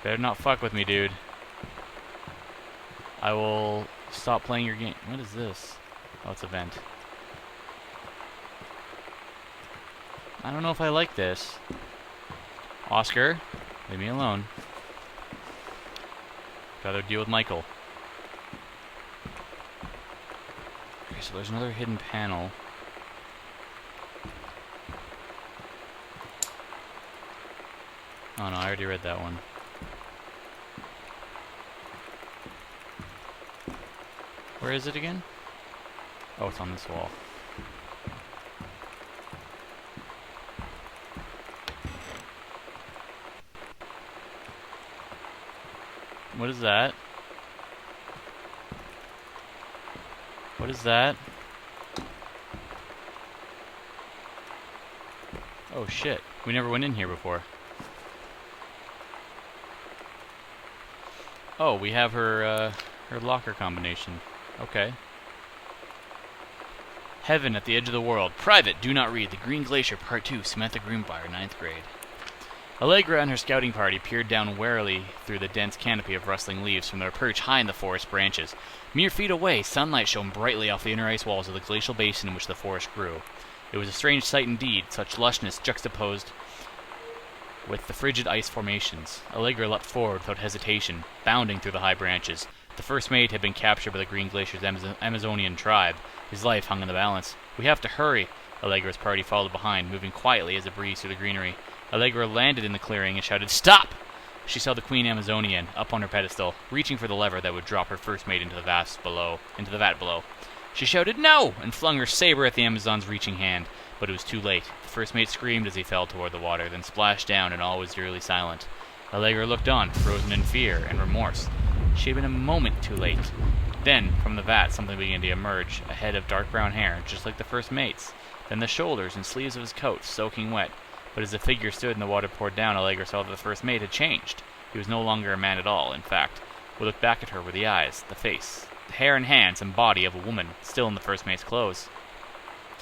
Better not fuck with me, dude. I will stop playing your game. What is this? Oh, it's a vent. I don't know if I like this. Oscar, leave me alone. Gotta deal with Michael. Okay, so there's another hidden panel. Oh no, I already read that one. Where is it again? Oh, it's on this wall. What is that? What is that? Oh shit, we never went in here before. Oh, we have her locker combination. Okay. Heaven at the Edge of the World. Private, do not read. The Green Glacier, Part 2, Samantha Greenbrier, 9th grade. Allegra and her scouting party peered down warily through the dense canopy of rustling leaves from their perch high in the forest branches. Mere feet away, sunlight shone brightly off the inner ice walls of the glacial basin in which the forest grew. It was a strange sight indeed, such lushness juxtaposed with the frigid ice formations. Allegra leapt forward without hesitation, bounding through the high branches. The first mate had been captured by the Green Glacier's Amazonian tribe. His life hung in the balance. "We have to hurry." Allegra's party followed behind, moving quietly as it breezed through the greenery. Allegra landed in the clearing and shouted, "Stop!" She saw the Queen Amazonian up on her pedestal, reaching for the lever that would drop her first mate into the vat below. She shouted, "No!" and flung her saber at the Amazon's reaching hand, but it was too late. The first mate screamed as he fell toward the water, then splashed down, and all was eerily silent. Allegra looked on, frozen in fear and remorse. She had been a moment too late. Then, from the vat, something began to emerge, a head of dark brown hair, just like the first mate's. Then the shoulders and sleeves of his coat, soaking wet. But as the figure stood and the water poured down, Allegra saw that the first mate had changed. He was no longer a man at all, in fact. What looked back at her were the eyes, the face, the hair and hands and body of a woman, still in the first mate's clothes.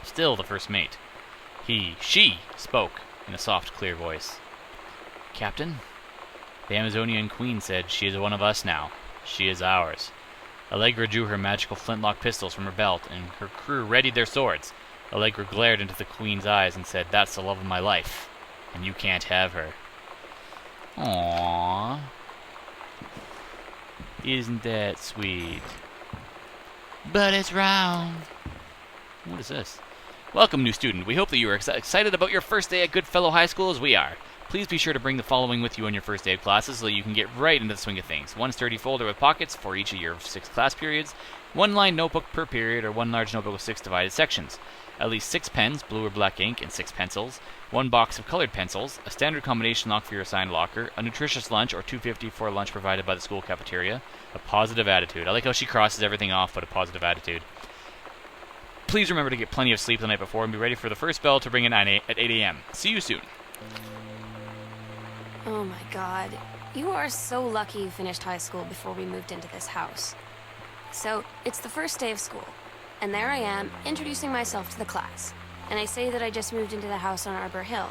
Still the first mate. She spoke in a soft, clear voice. "Captain?" The Amazonian queen said, "She is one of us now. She is ours." Allegra drew her magical flintlock pistols from her belt, and her crew readied their swords. Allegra glared into the queen's eyes and said, "That's the love of my life, and you can't have her." Aww. Isn't that sweet? But it's wrong. What is this? Welcome, new student. We hope that you are excited about your first day at Goodfellow High School as we are. Please be sure to bring the following with you on your first day of classes so that you can get right into the swing of things. One sturdy folder with pockets for each of your 6 class periods, one lined notebook per period, or one large notebook with 6 divided sections. At least 6 pens, blue or black ink, and 6 pencils, 1 box of colored pencils, a standard combination lock for your assigned locker, a nutritious lunch or $2.50 for lunch provided by the school cafeteria, a positive attitude. I like how she crosses everything off but a positive attitude. Please remember to get plenty of sleep the night before and be ready for the first bell to ring at 8 a.m. See you soon. Oh my god. You are so lucky you finished high school before we moved into this house. So, it's the first day of school, and there I am, introducing myself to the class. And I say that I just moved into the house on Arbor Hill.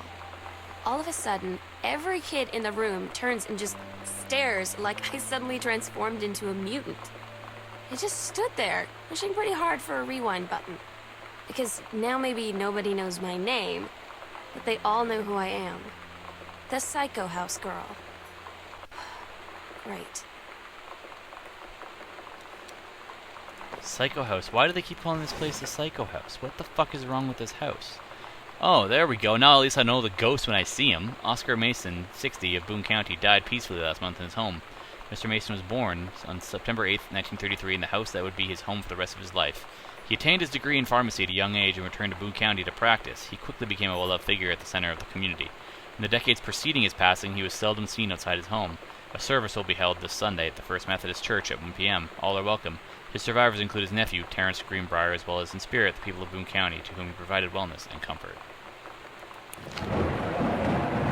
All of a sudden, every kid in the room turns and just stares like I suddenly transformed into a mutant. I just stood there, wishing pretty hard for a rewind button. Because now maybe nobody knows my name, but they all know who I am. The Psycho House girl. Great. Psycho House. Why do they keep calling this place the Psycho House? What the fuck is wrong with this house? Oh, there we go. Now at least I know the ghost when I see him. Oscar Mason, 60, of Boone County, died peacefully last month in his home. Mr. Mason was born on September 8th, 1933, in the house that would be his home for the rest of his life. He attained his degree in pharmacy at a young age and returned to Boone County to practice. He quickly became a well-loved figure at the center of the community. In the decades preceding his passing, he was seldom seen outside his home. A service will be held this Sunday at the First Methodist Church at 1 p.m. All are welcome. His survivors include his nephew, Terrence Greenbrier, as well as in spirit the people of Boone County, to whom he provided wellness and comfort.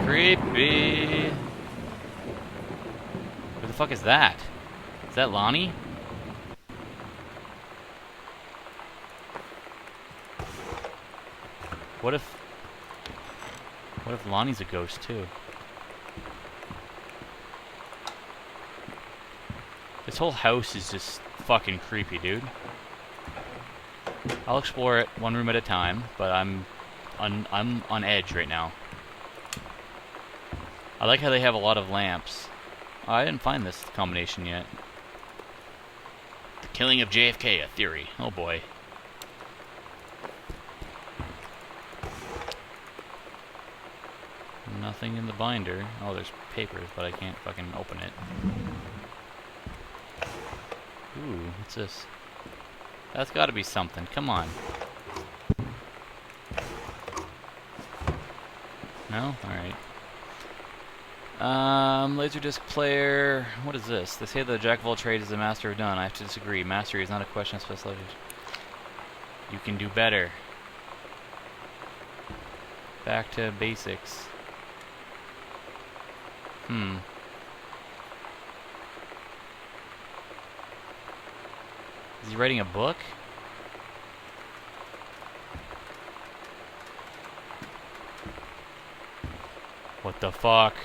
Creepy. Who the fuck is that? Is that Lonnie? What if Lonnie's a ghost too? This whole house is just fucking creepy, dude. I'll explore it one room at a time, but I'm on edge right now. I like how they have a lot of lamps. Oh, I didn't find this combination yet. The killing of JFK, a theory. Oh boy. Nothing in the binder. Oh, there's papers, but I can't fucking open it. Ooh, what's this? That's gotta be something. Come on. No? Alright. Laserdisc player. What is this? They say that the jack of all trades is a master of none. I have to disagree. Mastery is not a question of specialization. You can do better. Back to basics. Is he writing a book? What the fuck?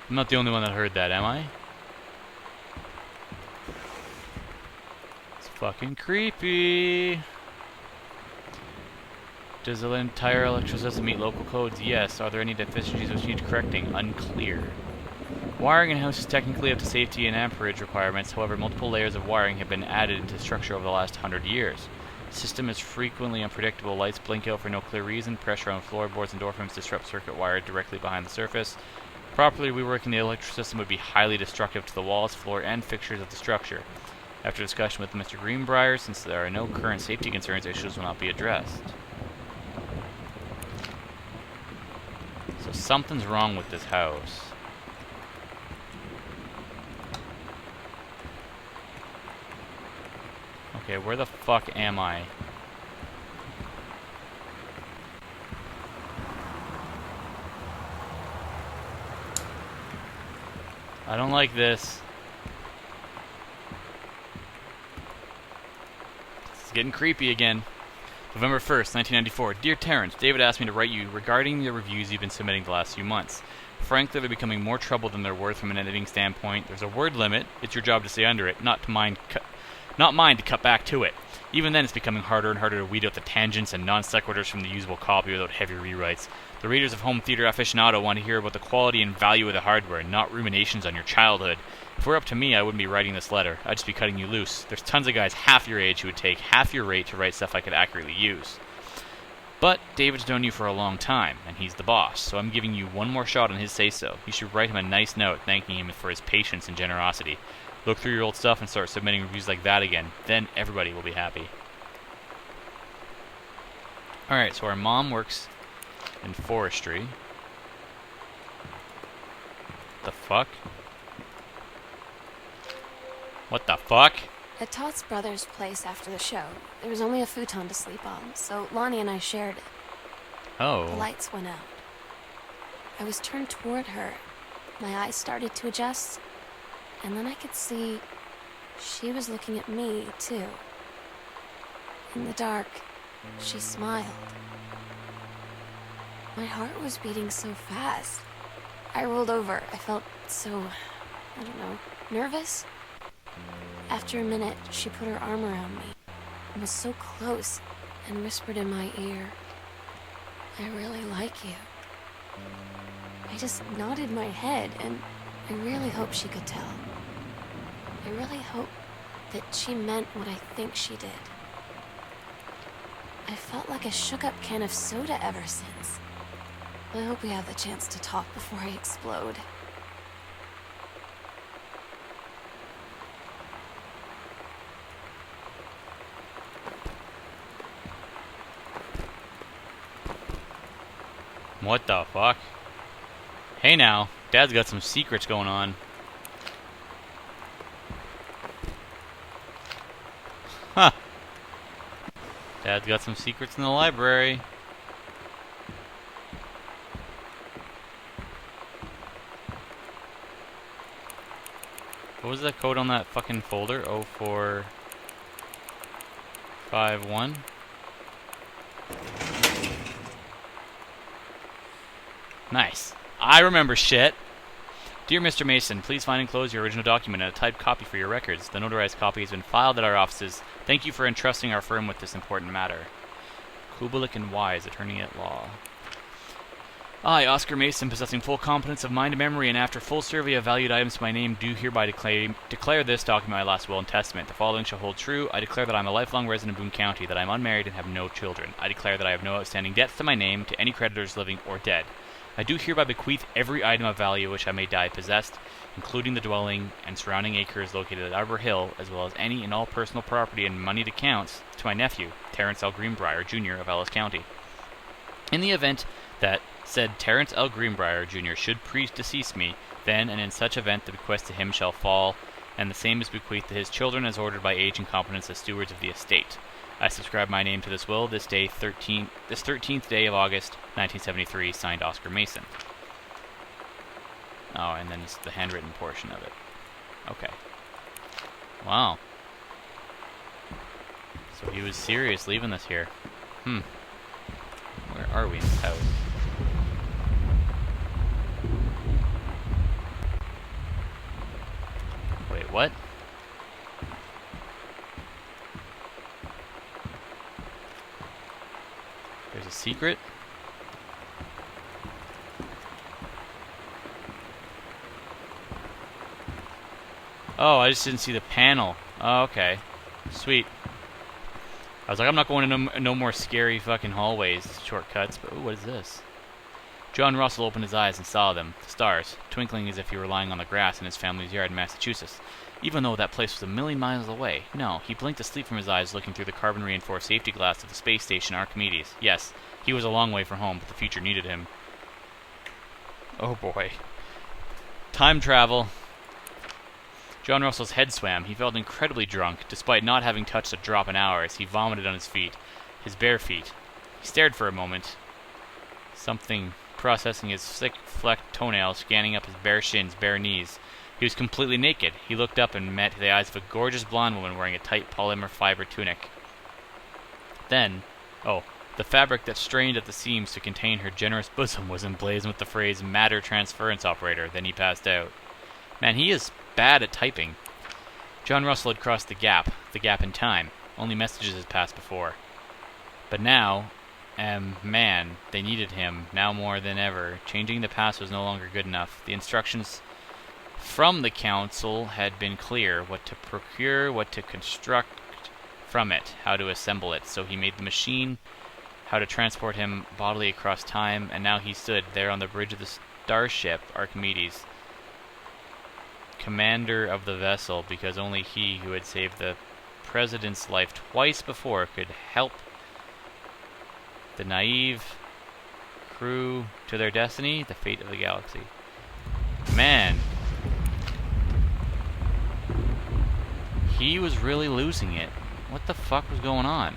I'm not the only one that heard that, am I? It's fucking creepy. Does the entire electrical system meet local codes? Yes. Are there any deficiencies which need correcting? Unclear. Wiring in house is technically up to safety and amperage requirements. However, multiple layers of wiring have been added into the structure over the last 100 years. The system is frequently unpredictable. Lights blink out for no clear reason. Pressure on floorboards and door frames disrupt circuit wire directly behind the surface. Properly reworking the electrical system would be highly destructive to the walls, floor, and fixtures of the structure. After discussion with Mr. Greenbrier, since there are no current safety concerns, issues will not be addressed. So something's wrong with this house. Okay, where the fuck am I? I don't like this. It's getting creepy again. November 1st, 1994. Dear Terrence, David asked me to write you regarding the reviews you've been submitting the last few months. Frankly, they're becoming more trouble than they're worth from an editing standpoint. There's a word limit. It's your job to stay under it, not mine to cut back to it. Even then, it's becoming harder and harder to weed out the tangents and non-sequiturs from the usable copy without heavy rewrites. The readers of Home Theater Aficionado want to hear about the quality and value of the hardware, not ruminations on your childhood. If it were up to me, I wouldn't be writing this letter. I'd just be cutting you loose. There's tons of guys half your age who would take half your rate to write stuff I could accurately use. But David's known you for a long time, and he's the boss, so I'm giving you one more shot on his say-so. You should write him a nice note thanking him for his patience and generosity. Look through your old stuff and start submitting reviews like that again. Then everybody will be happy. Alright, so our mom works in forestry. The fuck? What the fuck? At Todd's brother's place after the show, there was only a futon to sleep on, so Lonnie and I shared it. Oh. The lights went out. I was turned toward her. My eyes started to adjust, and then I could see she was looking at me, too. In the dark, she smiled. My heart was beating so fast. I rolled over. I felt so, I don't know, nervous. After a minute, she put her arm around me and was so close and whispered in my ear, "I really like you." I just nodded my head, and I really hope she could tell. I really hope that she meant what I think she did. I felt like a shook-up can of soda ever since. I hope we have the chance to talk before I explode. What the fuck? Hey now, Dad's got some secrets going on. Huh. Dad's got some secrets in the library. What was that code on that fucking folder? 0451? Nice. I remember shit. Dear Mr. Mason, please find and enclose your original document and a typed copy for your records. The notarized copy has been filed at our offices. Thank you for entrusting our firm with this important matter. Kubelik and Wise, attorney at law. I, Oscar Mason, possessing full competence of mind and memory, and after full survey of valued items to my name, do hereby declare this document my last will and testament. The following shall hold true. I declare that I am a lifelong resident of Boone County, that I am unmarried and have no children. I declare that I have no outstanding debts to my name, to any creditors living or dead. I do hereby bequeath every item of value which I may die possessed, including the dwelling and surrounding acres located at Arbor Hill, as well as any and all personal property and moneyed accounts, to my nephew, Terrence L. Greenbrier, Jr. of Ellis County. In the event that said Terrence L. Greenbrier, Jr. should predecease me, then and in such event the bequest to him shall fall, and the same is bequeathed to his children as ordered by age and competence as stewards of the estate. I subscribe my name to this will this 13th day of August, 1973, signed Oscar Mason. Oh, and then it's the handwritten portion of it. Okay. Wow. So he was serious leaving this here. Where are we in this house? Wait, what? There's a secret? Oh, I just didn't see the panel. Oh, okay. Sweet. I was like, I'm not going to no more scary fucking hallways, shortcuts, but ooh, what is this? John Russell opened his eyes and saw them, the stars, twinkling as if he were lying on the grass in his family's yard in Massachusetts, even though that place was a million miles away. No, he blinked asleep from his eyes, looking through the carbon-reinforced safety glass of the space station Archimedes. Yes, he was a long way from home, but the future needed him. Oh boy. Time travel. John Russell's head swam. He felt incredibly drunk, despite not having touched a drop in hours. He vomited on his feet, his bare feet. He stared for a moment. Something processing his thick, flecked toenails, scanning up his bare shins, bare knees. He was completely naked. He looked up and met the eyes of a gorgeous blonde woman wearing a tight polymer fiber tunic. Then, the fabric that strained at the seams to contain her generous bosom was emblazoned with the phrase matter transference operator. Then he passed out. Man, he is bad at typing. John Russell had crossed the gap in time. Only messages had passed before. But now, man, they needed him, now more than ever. Changing the past was no longer good enough. The instructions from the council had been clear: what to procure, what to construct from it, how to assemble it. So he made the machine, how to transport him bodily across time, and now he stood there on the bridge of the starship Archimedes, commander of the vessel, because only he who had saved the president's life twice before could help the naive crew to their destiny, the fate of the galaxy. Man, he was really losing it. What the fuck was going on?